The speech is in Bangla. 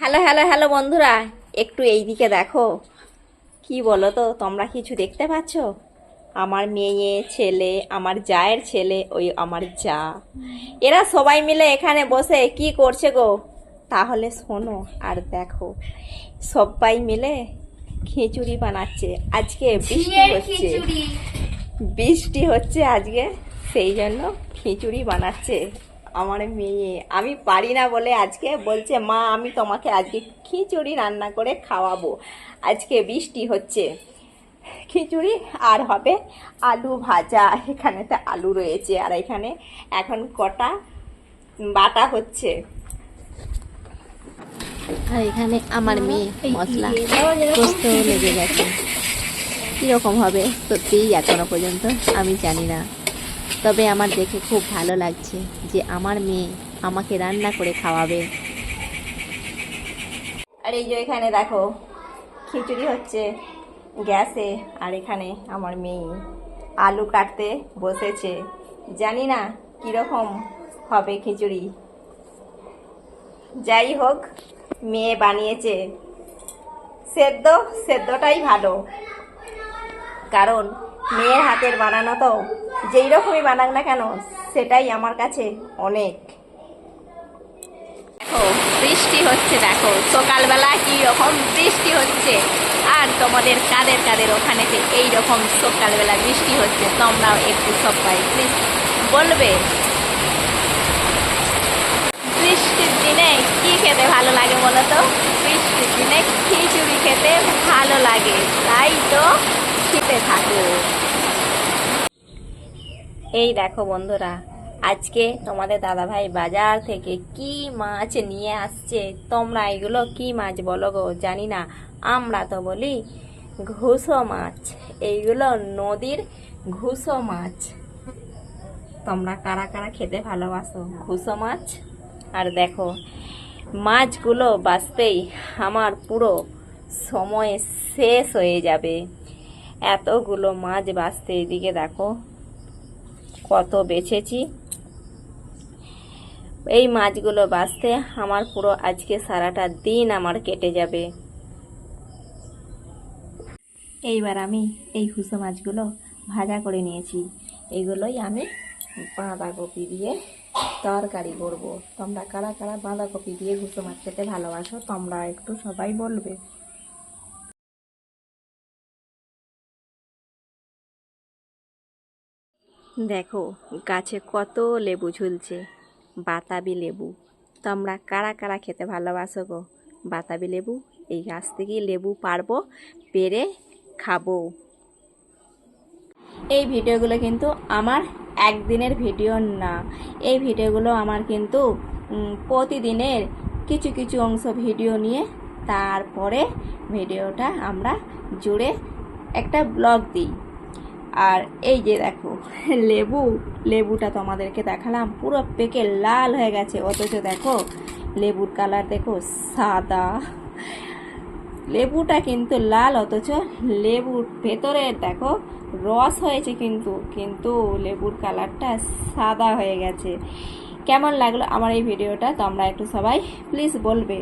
হ্যালো হ্যালো হ্যালো বন্ধুরা, একটু এই দিকে দেখো। কি বলো তো, তোমরা কিছু দেখতে পাচ্ছ? আমার মেয়ে ছেলে, আমার জায়ের ছেলে, ওই আমার যা, এরা সবাই মিলে এখানে বসে কি করছে গো? তাহলে শোনো আর দেখো। সবাই মিলে খিচুড়ি বানাচ্ছে। আজকে বৃষ্টি হচ্ছে আজকে, সেই জন্য খিচুড়ি বানাচ্ছে আমার মেয়ে। আমি পারি না বলে আজকে বলছে, মা আমি তোমাকে আজকে খিচুড়ি রান্না করে খাওয়াবো। আজকে বৃষ্টি হচ্ছে, খিচুড়ি আর হবে আলু ভাজা। এখানেতে আলু রয়েছে, আর এখানে এখন কটা বাটা হচ্ছে। আর এখানে আমার মেয়ে মশলা কষতে লেগে গেছে। কীরকম হবে সত্যিই এখনো পর্যন্ত আমি জানি না, তবে আমার দেখে খুব ভালো লাগছে যে আমার মেয়ে আমাকে রান্না করে খাওয়াবে। আর এই যে এখানে দেখো খিচুড়ি হচ্ছে গ্যাসে, আর এখানে আমার মেয়ে আলু কাটতে বসেছে। জানি না কীরকম হবে খিচুড়ি, যাই হোক মেয়ে বানিয়েছে। সেদ্ধটাই ভালো, কারণ মেয়ের হাতের বানানো তো যেই রকমই বানাক না কেন সেটাই আমার কাছে অনেক। দেখো বৃষ্টি হচ্ছে, দেখো সকালবেলা কি রকম বৃষ্টি হচ্ছে। আর তোমাদের কাদের কাদের ওখানেতে এইরকম সকালবেলা বৃষ্টি হচ্ছে, তোমরাও একটু সবাই প্লিজ বলবে বৃষ্টির দিনে কি খেতে ভালো লাগে বলো তো? বৃষ্টির দিনে খিচুড়ি খেতে ভালো লাগে, তাই তো খেতে থাকো। এই দেখো বন্ধুরা, আজকে তোমাদের দাদাভাই বাজার থেকে কি মাছ নিয়ে আসছে। তোমরা এগুলো কি মাছ বলো গো? জানি না, আমরা তো বলি ঘুষো মাছ। এইগুলো নদীর ঘুষো মাছ। তোমরা কারা কারা খেতে ভালোবাসো ঘুষো মাছ? আর দেখো মাছগুলো বাঁচতেই আমার পুরো সময় শেষ হয়ে যাবে। এতগুলো মাছ বাঁচতে, এদিকে দেখো কত বেছেছি। এই মাছগুলো বাঁচতে আমার পুরো আজকে সারাটা দিন আমার কেটে যাবে। এইবার আমি এই ঘুষো মাছগুলো ভাজা করে নিয়েছি। এইগুলোই আমি বাঁধাকপি দিয়ে তরকারি করব। তোমরা কারা কারা বাঁধাকপি দিয়ে ঘুষো মাছ খেতে ভালোবাসো তোমরা একটু সবাই বলবে। দেখো গাছে কত লেবু ঝুলছে, বাতাবি লেবু। তোমরা কারা কারা খেতে ভালোবাসো গো বাতাবি লেবু? এই গাছ থেকেই লেবু পারবো, পেরে খাবো। এই ভিডিওগুলো কিন্তু আমার একদিনের ভিডিও না, এই ভিডিওগুলো আমার কিন্তু প্রতিদিনের কিছু কিছু অংশ ভিডিও নিয়ে তারপরে ভিডিওটা আমরা জুড়ে একটা ব্লগ দিই। আর এই যে দেখো লেবুটা তোমাদেরকে দেখালাম, পুরো পেকে লাল হয়ে গেছে, অথচ দেখো লেবুর কালার দেখো সাদা। লেবুটা কিন্তু লাল, অথচ লেবুর ভেতরে দেখো রস হয়েছে, কিন্তু লেবুর কালারটা সাদা হয়ে গেছে। কেমন লাগলো আমার এই ভিডিওটা তোমরা একটু সবাই প্লিজ বলবে।